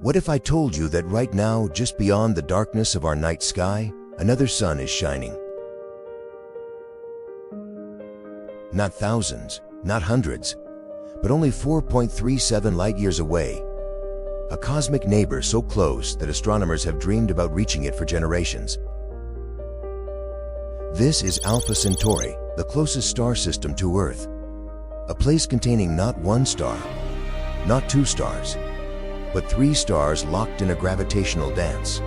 What if I told you that right now, just beyond the darkness of our night sky, another sun is shining? Not thousands, not hundreds, but only 4.37 light-years away. A cosmic neighbor so close that astronomers have dreamed about reaching it for generations. This is Alpha Centauri, the closest star system to Earth. A place containing not one star, not two stars, but three stars locked in a gravitational dance.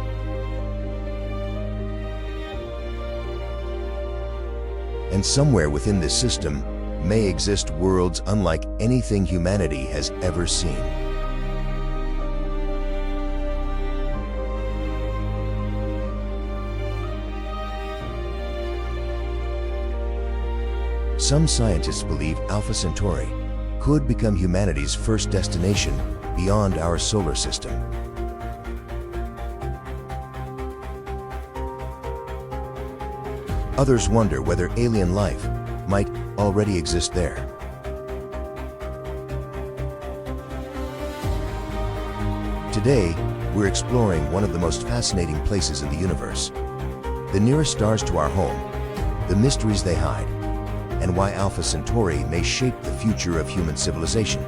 And somewhere within this system may exist worlds unlike anything humanity has ever seen. Some scientists believe Alpha Centauri could become humanity's first destination beyond our solar system. Others wonder whether alien life might already exist there. Today, we're exploring one of the most fascinating places in the universe, the nearest stars to our home, the mysteries they hide, and why Alpha Centauri may shape the future of human civilization.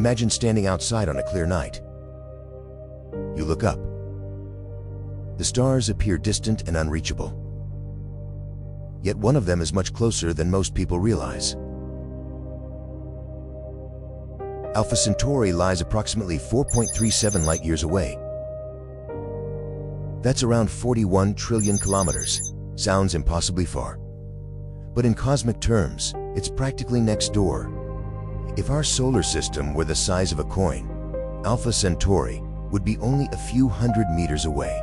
Imagine standing outside on a clear night. You look up. The stars appear distant and unreachable. Yet one of them is much closer than most people realize. Alpha Centauri lies approximately 4.37 light-years away. That's around 41 trillion kilometers. Sounds impossibly far. But in cosmic terms, it's practically next door. If our solar system were the size of a coin, Alpha Centauri would be only a few hundred meters away.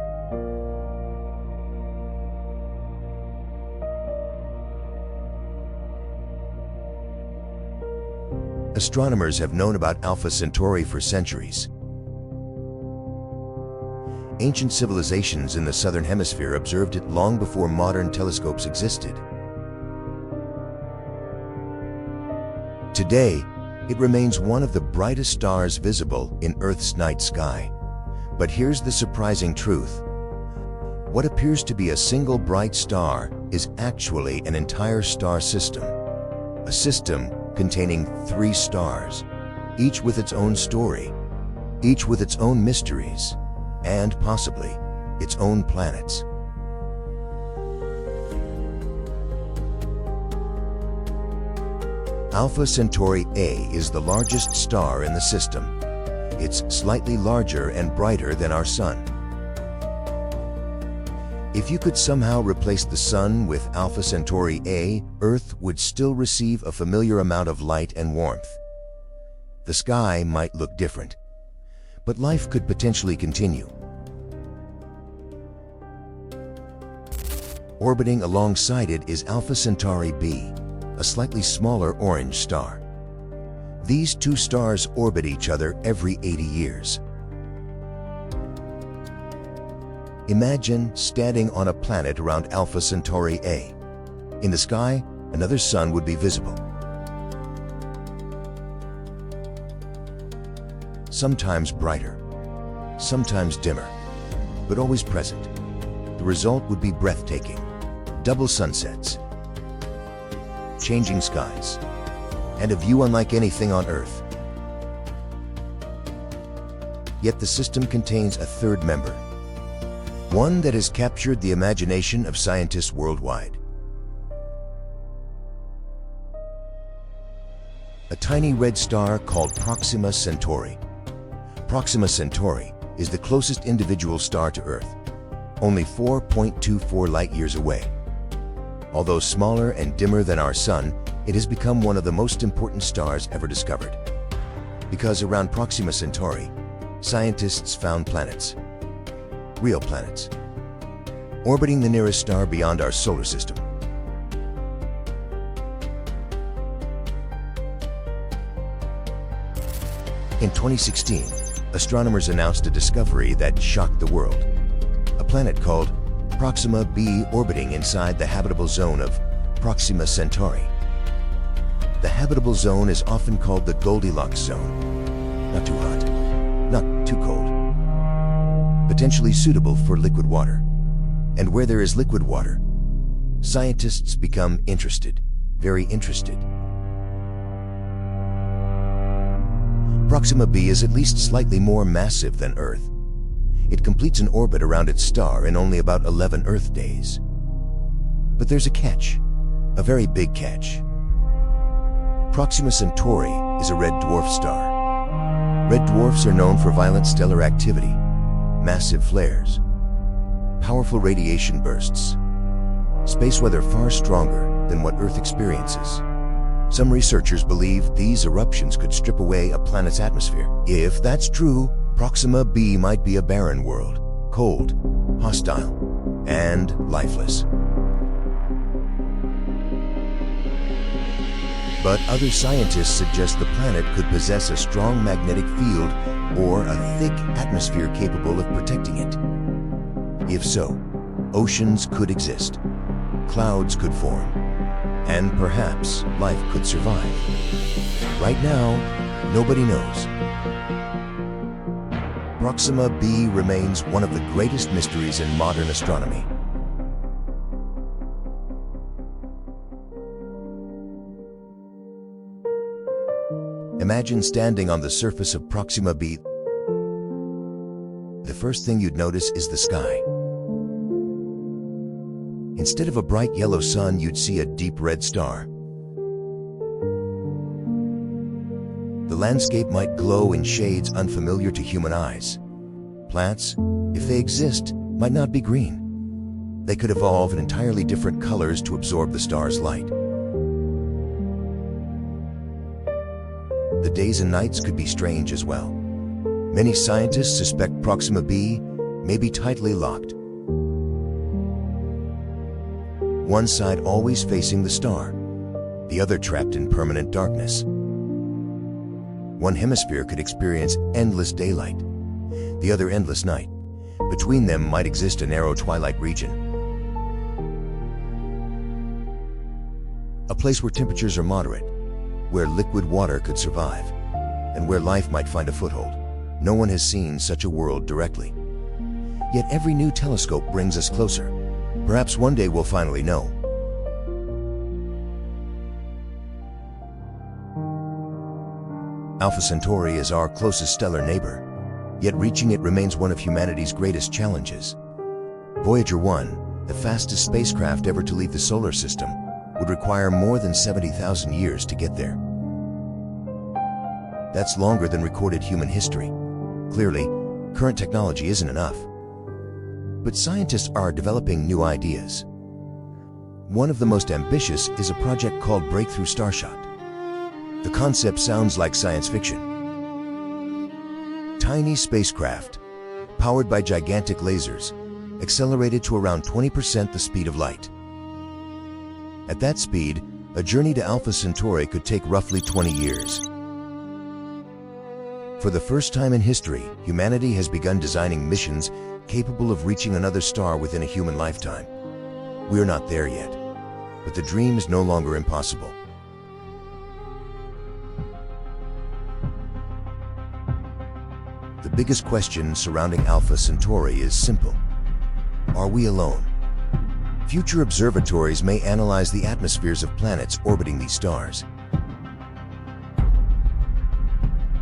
Astronomers have known about Alpha Centauri for centuries. Ancient civilizations in the southern hemisphere observed it long before modern telescopes existed. Today, it remains one of the brightest stars visible in Earth's night sky. But here's the surprising truth. What appears to be a single bright star is actually an entire star system. A system containing three stars, each with its own story, each with its own mysteries, and possibly its own planets. Alpha Centauri A is the largest star in the system. It's slightly larger and brighter than our Sun. If you could somehow replace the Sun with Alpha Centauri A, Earth would still receive a familiar amount of light and warmth. The sky might look different, but life could potentially continue. Orbiting alongside it is Alpha Centauri B, a slightly smaller orange star. These two stars orbit each other every 80 years. Imagine standing on a planet around Alpha Centauri A. In the sky, another sun would be visible. Sometimes brighter, sometimes dimmer, but always present. The result would be breathtaking. Double sunsets, changing skies, and a view unlike anything on Earth. Yet the system contains a third member, one that has captured the imagination of scientists worldwide. a tiny red star called Proxima Centauri. Proxima Centauri is the closest individual star to Earth, only 4.24 light-years away. Although smaller and dimmer than our Sun, it has become one of the most important stars ever discovered. Because around Proxima Centauri, scientists found planets, real planets, orbiting the nearest star beyond our solar system. In 2016, astronomers announced a discovery that shocked the world. A planet called Proxima B orbiting inside the habitable zone of Proxima Centauri. The habitable zone is often called the Goldilocks zone. Not too hot, not too cold. Potentially suitable for liquid water. And where there is liquid water, scientists become interested, very interested. Proxima B is at least slightly more massive than Earth. It completes an orbit around its star in only about 11 Earth days. But there's a catch, a very big catch. Proxima Centauri is a red dwarf star. Red dwarfs are known for violent stellar activity, massive flares, powerful radiation bursts, space weather far stronger than what Earth experiences. Some researchers believe these eruptions could strip away a planet's atmosphere. If that's true, Proxima B might be a barren world, cold, hostile, and lifeless. But other scientists suggest the planet could possess a strong magnetic field or a thick atmosphere capable of protecting it. If so, oceans could exist, clouds could form, and perhaps life could survive. Right now, nobody knows. Proxima B remains one of the greatest mysteries in modern astronomy. Imagine standing on the surface of Proxima B. The first thing you'd notice is the sky. Instead of a bright yellow sun, you'd see a deep red star. The landscape might glow in shades unfamiliar to human eyes. Plants, if they exist, might not be green. They could evolve in entirely different colors to absorb the star's light. The days and nights could be strange as well. Many scientists suspect Proxima B may be tightly locked. One side always facing the star, the other trapped in permanent darkness. One hemisphere could experience endless daylight, the other endless night. Between them might exist a narrow twilight region. A place where temperatures are moderate, where liquid water could survive, and where life might find a foothold. No one has seen such a world directly. Yet every new telescope brings us closer. Perhaps one day we'll finally know. Alpha Centauri is our closest stellar neighbor, yet reaching it remains one of humanity's greatest challenges. Voyager 1, the fastest spacecraft ever to leave the solar system, would require more than 70,000 years to get there. That's longer than recorded human history. Clearly, current technology isn't enough. But scientists are developing new ideas. One of the most ambitious is a project called Breakthrough Starshot. The concept sounds like science fiction. Tiny spacecraft, powered by gigantic lasers, accelerated to around 20% the speed of light. At that speed, a journey to Alpha Centauri could take roughly 20 years. For the first time in history, humanity has begun designing missions capable of reaching another star within a human lifetime. We are not there yet, but the dream is no longer impossible. The biggest question surrounding Alpha Centauri is simple. Are we alone? Future observatories may analyze the atmospheres of planets orbiting these stars.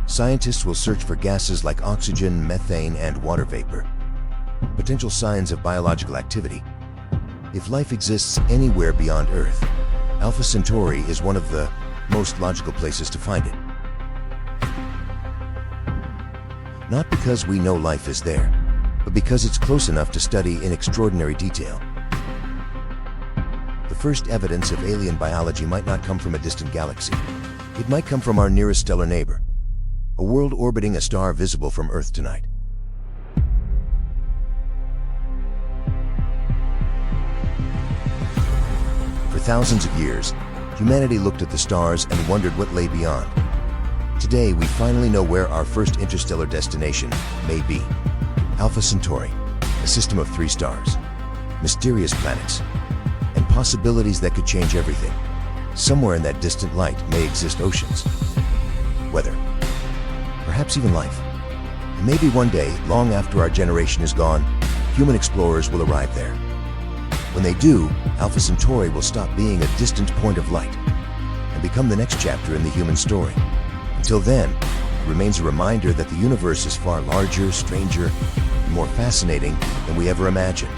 Scientists will search for gases like oxygen, methane, and water vapor, potential signs of biological activity. If life exists anywhere beyond Earth, Alpha Centauri is one of the most logical places to find it. Not because we know life is there, but because it's close enough to study in extraordinary detail. The first evidence of alien biology might not come from a distant galaxy. It might come from our nearest stellar neighbor, a world orbiting a star visible from Earth tonight. For thousands of years, humanity looked at the stars and wondered what lay beyond. Today, we finally know where our first interstellar destination may be. Alpha Centauri, a system of 3 stars, mysterious planets, and possibilities that could change everything. Somewhere in that distant light may exist oceans, weather, perhaps even life. And maybe one day, long after our generation is gone, human explorers will arrive there. When they do, Alpha Centauri will stop being a distant point of light and become the next chapter in the human story. Until then, it remains a reminder that the universe is far larger, stranger, and more fascinating than we ever imagined.